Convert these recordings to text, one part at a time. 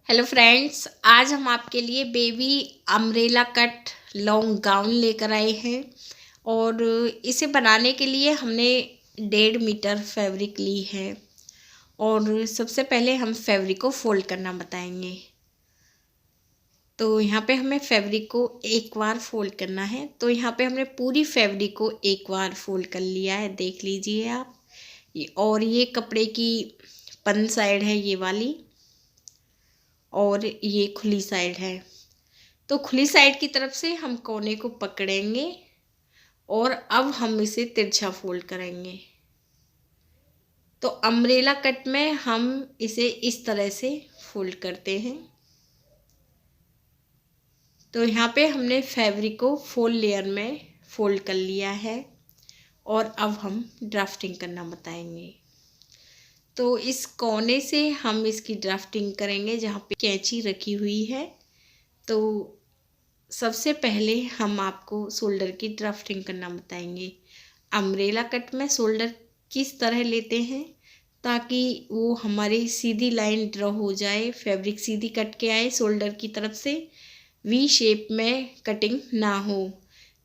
Hello friends, आज हम आपके लिए baby umbrella cut long gown लेकर आए हैं। और इसे बनाने के लिए हमने 1.5 मीटर फैब्रिक ली है। और सबसे पहले हम फैब्रिक को फोल्ड करना बताएंगे। तो यहाँ पे हमें फैब्रिक को एक बार फोल्ड करना है। तो यहाँ पे हमने पूरी फैब्रिक को एक बार फोल्ड कर लिया है, देख लीजिए आप। और ये कपड़े की पन साइड है ये वाली, और ये खुली साइड है। तो खुली साइड की तरफ से हम कोने को पकड़ेंगे और अब हम इसे तिरछा फोल्ड करेंगे। तो अम्ब्रेला कट में हम इसे इस तरह से फोल्ड करते हैं। तो यहाँ पे हमने फैब्रिक को 4 लेयर में फोल्ड कर लिया है और अब हम ड्राफ्टिंग करना बताएंगे। तो इस कोने से हम इसकी ड्राफ्टिंग करेंगे जहाँ पे कैंची रखी हुई है। तो सबसे पहले हम आपको शोल्डर की ड्राफ्टिंग करना बताएंगे। अम्ब्रेला कट में शोल्डर किस तरह लेते हैं ताकि वो हमारी सीधी लाइन ड्रॉ हो जाए, फैब्रिक सीधी कट के आए, शोल्डर की तरफ से वी शेप में कटिंग ना हो।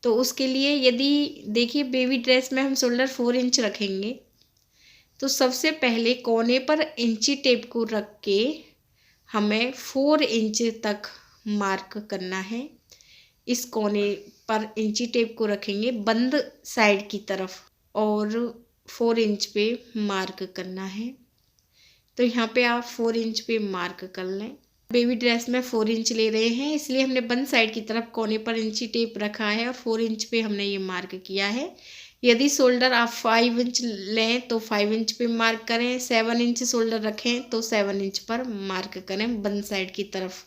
तो उसके लिए यदि देखिए बेबी ड्रेस में हम शोल्डर 4 इंच रखेंगे, तो सबसे पहले कोने पर इंची टेप को रख के हमें 4 इंच तक मार्क करना है। इस कोने पर इंची टेप को रखेंगे बंद साइड की तरफ और 4 इंच पे मार्क करना है। तो यहाँ पे आप 4 इंच पे मार्क कर लें। बेबी ड्रेस में 4 इंच ले रहे हैं, इसलिए हमने बंद साइड की तरफ कोने पर इंची टेप रखा है और 4 इंच पे हमने ये मार्क किया है। यदि शोल्डर आप 5 इंच लें तो 5 इंच पे मार्क करें, 7 इंच शोल्डर रखें तो 7 इंच पर मार्क करें बंद साइड की तरफ।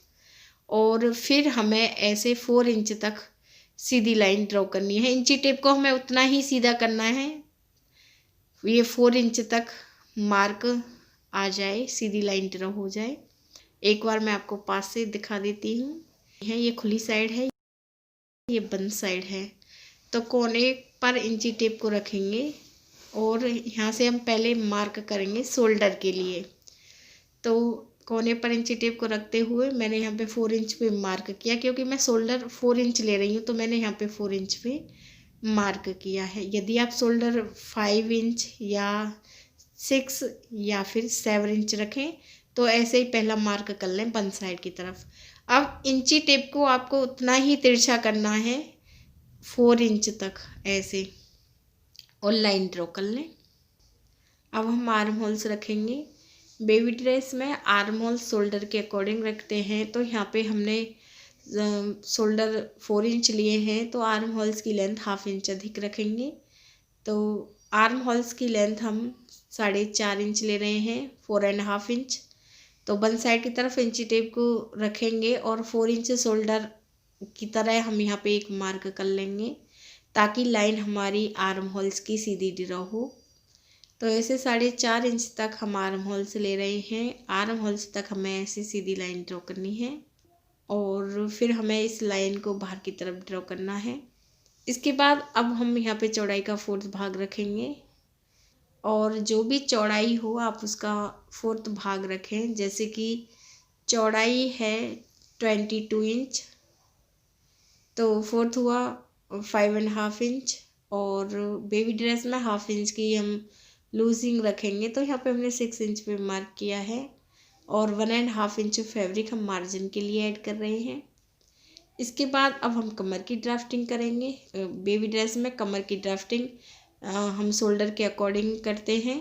और फिर हमें ऐसे 4 इंच तक सीधी लाइन ड्रॉ करनी है। इंची टेप को हमें उतना ही सीधा करना है, ये 4 इंच तक मार्क आ जाए, सीधी लाइन ड्रॉ हो जाए। एक बार मैं आपको पास से दिखा देती हूँ। ये खुली साइड है, ये बंद साइड है। तो कोने पर इंची टेप को रखेंगे और यहाँ से हम पहले मार्क करेंगे शोल्डर के लिए। तो कोने पर इंची टेप को रखते हुए मैंने यहाँ पे 4 इंच पे मार्क किया, क्योंकि मैं शोल्डर 4 इंच ले रही हूँ तो मैंने यहाँ पे 4 इंच पे मार्क किया है। यदि आप शोल्डर 5 इंच या 6 या फिर 7 इंच रखें तो ऐसे ही पहला मार्क कर लें बंद साइड की तरफ। अब इंची टेप को आपको उतना ही तिरछा करना है 4 इंच तक ऐसे, और लाइन ड्रॉ कर लें। अब हम आर्म होल्स रखेंगे। बेबी ड्रेस में आर्म होल्स शोल्डर के अकॉर्डिंग रखते हैं। तो यहाँ पे हमने शोल्डर 4 इंच लिए हैं तो आर्म होल्स की लेंथ 1/2 इंच अधिक रखेंगे। तो आर्म होल्स की लेंथ हम 4.5 इंच ले रहे हैं, 4.5 इंच। तो बंद साइड की तरफ इंची टेप को रखेंगे और 4 इंच शोल्डर की तरह हम यहाँ पे एक मार्क कर लेंगे ताकि लाइन हमारी आर्म होल्स की सीधी ड्रॉ हो। तो ऐसे 4.5 इंच तक हम आर्म होल्स ले रहे हैं। आर्म होल्स तक हमें ऐसे सीधी लाइन ड्रॉ करनी है और फिर हमें इस लाइन को बाहर की तरफ ड्रॉ करना है। इसके बाद अब हम यहाँ पे चौड़ाई का 4th भाग रखेंगे और जो भी चौड़ाई हो आप उसका 4th भाग रखें। जैसे कि चौड़ाई है 22 इंच तो 4th हुआ 5.5 इंच। और बेबी ड्रेस में 1/2 इंच की हम लूजिंग रखेंगे, तो यहाँ पे हमने 6 इंच पे मार्क किया है और 1.5 इंच फैब्रिक हम मार्जिन के लिए ऐड कर रहे हैं। इसके बाद अब हम कमर की ड्राफ्टिंग करेंगे। बेबी ड्रेस में कमर की ड्राफ्टिंग हम शोल्डर के अकॉर्डिंग करते हैं।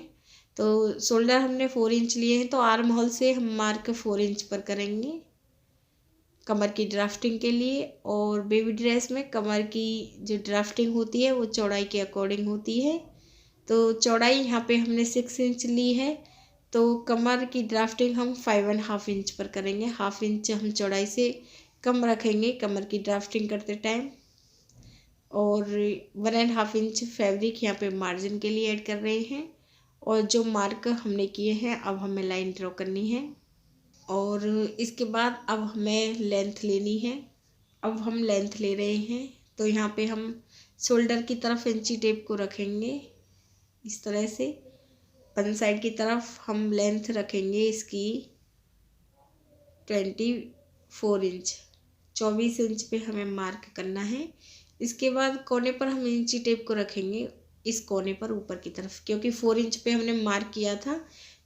तो शोल्डर हमने 4 इंच लिए हैं तो आर्म होल से हम मार्क 4 इंच पर करेंगे कमर की ड्राफ्टिंग के लिए। और बेबी ड्रेस में कमर की जो ड्राफ्टिंग होती है वो चौड़ाई के अकॉर्डिंग होती है। तो चौड़ाई यहाँ पे हमने 6 इंच ली है तो कमर की ड्राफ्टिंग हम 5.5 इंच पर करेंगे। 1/2 इंच हम चौड़ाई से कम रखेंगे कमर की ड्राफ्टिंग करते टाइम। और 1.5 इंच फैब्रिक यहाँ पे मार्जिन के लिए ऐड कर रहे हैं। और जो मार्क हमने किए हैं अब हमें लाइन ड्रॉ करनी है। और इसके बाद अब हमें लेंथ लेनी है। अब हम लेंथ ले रहे हैं तो यहाँ पे हम शोल्डर की तरफ इंची टेप को रखेंगे इस तरह से। बंद साइड की तरफ हम लेंथ रखेंगे इसकी 24 इंच 24 इंच पे हमें मार्क करना है। इसके बाद कोने पर हम इंची टेप को रखेंगे इस कोने पर ऊपर की तरफ, क्योंकि 4 इंच पे हमने मार्क किया था,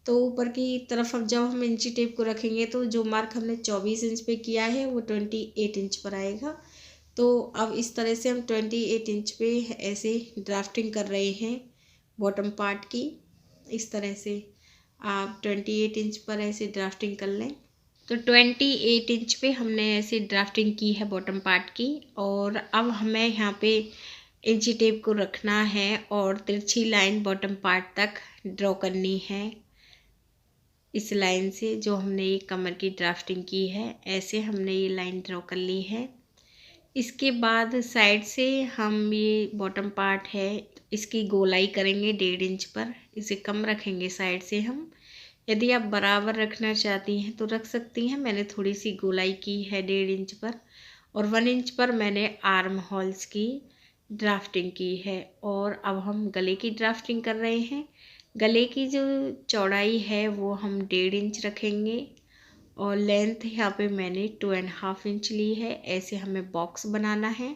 तो ऊपर की तरफ अब जब हम इंची टेप को रखेंगे तो जो मार्क हमने 24 इंच पे किया है वो 28 इंच पर आएगा। तो अब इस तरह से हम 28 इंच पे ऐसे ड्राफ्टिंग कर रहे हैं बॉटम पार्ट की। इस तरह से आप 28 इंच पर ऐसे ड्राफ्टिंग कर लें। तो 28 इंच पे हमने ऐसे ड्राफ्टिंग की है बॉटम पार्ट की, और अब हमें यहाँ पे इंची टेप को रखना है और तिरछी लाइन बॉटम पार्ट तक ड्रॉ करनी है। इस लाइन से जो हमने ये कमर की ड्राफ्टिंग की है, ऐसे हमने ये लाइन ड्रॉ कर ली है। इसके बाद साइड से हम ये बॉटम पार्ट है इसकी गोलाई करेंगे 1.5 इंच पर, इसे कम रखेंगे साइड से हम। यदि आप बराबर रखना चाहती हैं तो रख सकती हैं, मैंने थोड़ी सी गोलाई की है 1.5 इंच पर, और 1 इंच पर मैंने आर्म होल्स की ड्राफ्टिंग की है। और अब हम गले की ड्राफ्टिंग कर रहे हैं। गले की जो चौड़ाई है वो हम 1.5 इंच रखेंगे, और लेंथ यहाँ पे मैंने 2.5 इंच ली है। ऐसे हमें बॉक्स बनाना है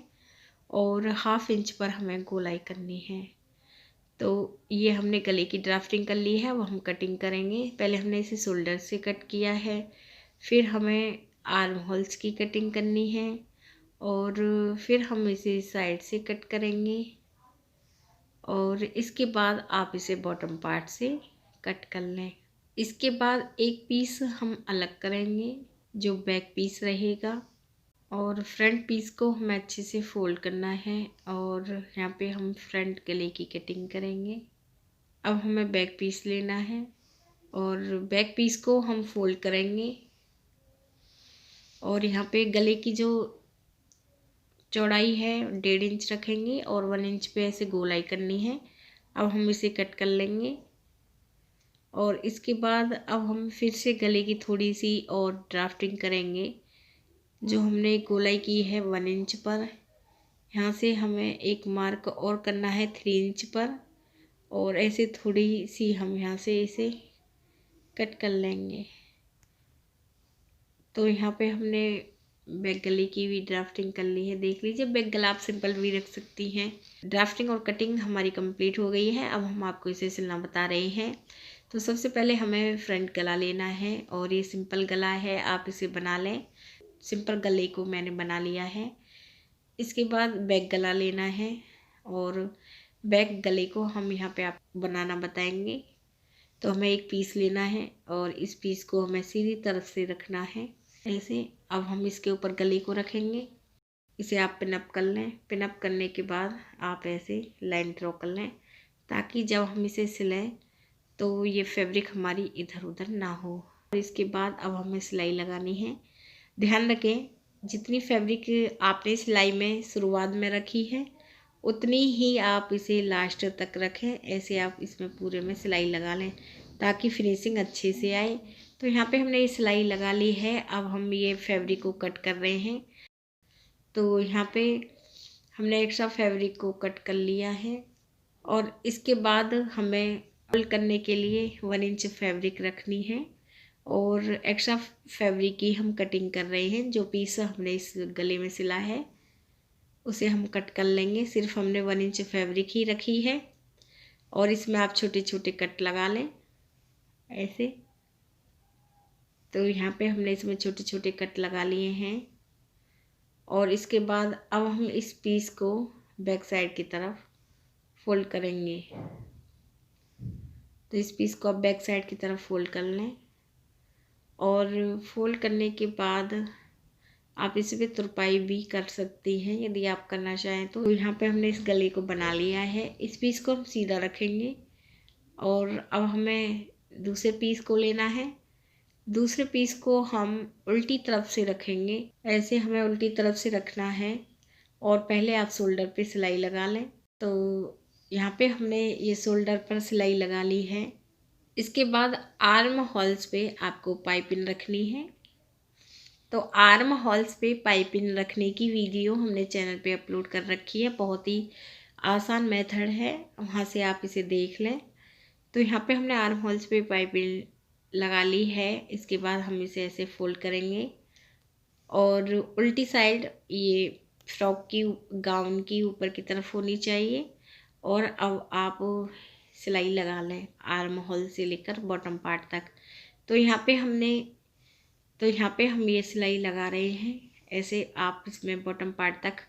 और 1/2 इंच पर हमें गोलाई करनी है। तो ये हमने गले की ड्राफ्टिंग कर ली है, वो हम कटिंग करेंगे। पहले हमने इसे शोल्डर से कट किया है, फिर हमें आर्म होल्स की कटिंग करनी है, और फिर हम इसे साइड से कट करेंगे, और इसके बाद आप इसे बॉटम पार्ट से कट कर लें। इसके बाद एक पीस हम अलग करेंगे जो बैक पीस रहेगा, और फ्रंट पीस को हमें अच्छे से फोल्ड करना है, और यहाँ पे हम फ्रंट गले की कटिंग करेंगे। अब हमें बैक पीस लेना है और बैक पीस को हम फोल्ड करेंगे, और यहाँ पे गले की जो चौड़ाई है 1.5 इंच रखेंगे और 1 इंच पे ऐसे गोलाई करनी है। अब हम इसे कट कर लेंगे, और इसके बाद अब हम फिर से गले की थोड़ी सी और ड्राफ्टिंग करेंगे। जो हमने गोलाई की है 1 इंच पर, यहाँ से हमें एक मार्क और करना है 3 इंच पर, और ऐसे थोड़ी सी हम यहाँ से इसे कट कर लेंगे। तो यहाँ पे हमने बैक गले की भी ड्राफ्टिंग कर ली है, देख लीजिए। बैक गला आप सिंपल भी रख सकती हैं। ड्राफ्टिंग और कटिंग हमारी कंप्लीट हो गई है। अब हम आपको इसे सिलना बता रहे हैं। तो सबसे पहले हमें फ्रंट गला लेना है, और ये सिंपल गला है, आप इसे बना लें। सिंपल गले को मैंने बना लिया है। इसके बाद बैक गला लेना है, और बैक गले को हम यहाँ पे आप बनाना बताएंगे। तो हमें एक पीस लेना है, और इस पीस को हमें सीधी तरफ से रखना है ऐसे। अब हम इसके ऊपर गले को रखेंगे। इसे आप पिनअप कर लें। पिनअप करने के बाद आप ऐसे लाइन ड्रॉ कर लें, ताकि जब हम इसे सिलें तो ये फैब्रिक हमारी इधर उधर ना हो। और इसके बाद अब हमें सिलाई लगानी है। ध्यान रखें, जितनी फैब्रिक आपने सिलाई में शुरुआत में रखी है उतनी ही आप इसे लास्ट तक रखें। ऐसे आप इसमें पूरे में सिलाई लगा लें ताकि फिनिशिंग अच्छे से आए। तो यहाँ पे हमने ये सिलाई लगा ली है। अब हम ये फैब्रिक को कट कर रहे हैं। तो यहाँ पे हमने एक्स्ट्रा फैब्रिक को कट कर लिया है, और इसके बाद हमें फोल्ड करने के लिए 1 इंच फैब्रिक रखनी है, और एक्स्ट्रा फैब्रिक की हम कटिंग कर रहे हैं। जो पीस हमने इस गले में सिला है उसे हम कट कर लेंगे। सिर्फ हमने 1 इंच फैब्रिक ही रखी है, और इसमें आप छोटे छोटे कट लगा लें ऐसे। तो यहाँ पे हमने इसमें छोटे छोटे कट लगा लिए हैं, और इसके बाद अब हम इस पीस को बैक साइड की तरफ फोल्ड करेंगे। तो इस पीस को आप बैक साइड की तरफ फोल्ड कर लें, और फोल्ड करने के बाद आप इस पर तुरपाई भी कर सकती हैं यदि आप करना चाहें तो। यहाँ पे हमने इस गले को बना लिया है। इस पीस को हम सीधा रखेंगे, और अब हमें दूसरे पीस को लेना है। दूसरे पीस को हम उल्टी तरफ से रखेंगे। ऐसे हमें उल्टी तरफ से रखना है, और पहले आप शोल्डर पे सिलाई लगा लें। तो यहाँ पे हमने ये शोल्डर पर सिलाई लगा ली है। इसके बाद आर्म होल्स पे आपको पाइपिंग रखनी है। तो आर्म होल्स पे पाइपिंग रखने की वीडियो हमने चैनल पे अपलोड कर रखी है। बहुत ही आसान मेथड है, वहाँ से आप इसे देख लें। तो यहाँ पे हमने आर्म होल्स पे पाइपिंग लगा ली है। इसके बाद हम इसे ऐसे फोल्ड करेंगे और उल्टी साइड ये फ्रॉक की गाउन की ऊपर की तरफ होनी चाहिए। और अब आप सिलाई लगा लें आर्म होल से लेकर बॉटम पार्ट तक। तो यहाँ पे हम ये सिलाई लगा रहे हैं। ऐसे आप इसमें बॉटम पार्ट तक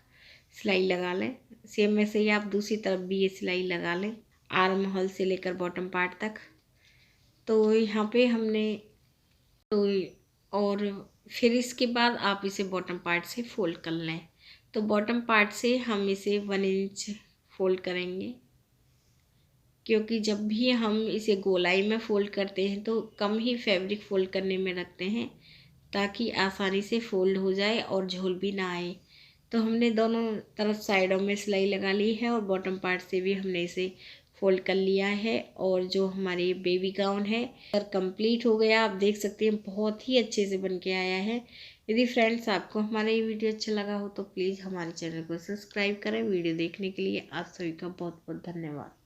सिलाई लगा लें। सेम वैसे ही आप दूसरी तरफ भी ये सिलाई लगा लें आर्म होल से लेकर बॉटम पार्ट तक। तो यहाँ पे हमने तो और फिर इसके बाद आप इसे बॉटम पार्ट से फोल्ड कर लें। तो बॉटम पार्ट से हम इसे 1 इंच फोल्ड करेंगे, क्योंकि जब भी हम इसे गोलाई में फ़ोल्ड करते हैं तो कम ही फैब्रिक फ़ोल्ड करने में रखते हैं, ताकि आसानी से फ़ोल्ड हो जाए और झोल भी ना आए। तो हमने दोनों तरफ साइडों में सिलाई लगा ली है और बॉटम पार्ट से भी हमने इसे फ़ोल्ड कर लिया है। और जो हमारी बेबी गाउन है और कंप्लीट हो गया। आप देख सकते हैं बहुत ही अच्छे से बन के आया है। यदि फ्रेंड्स आपको हमारा ये वीडियो अच्छा लगा हो तो प्लीज़ हमारे चैनल को सब्सक्राइब करें। वीडियो देखने के लिए आप सभी का बहुत बहुत धन्यवाद।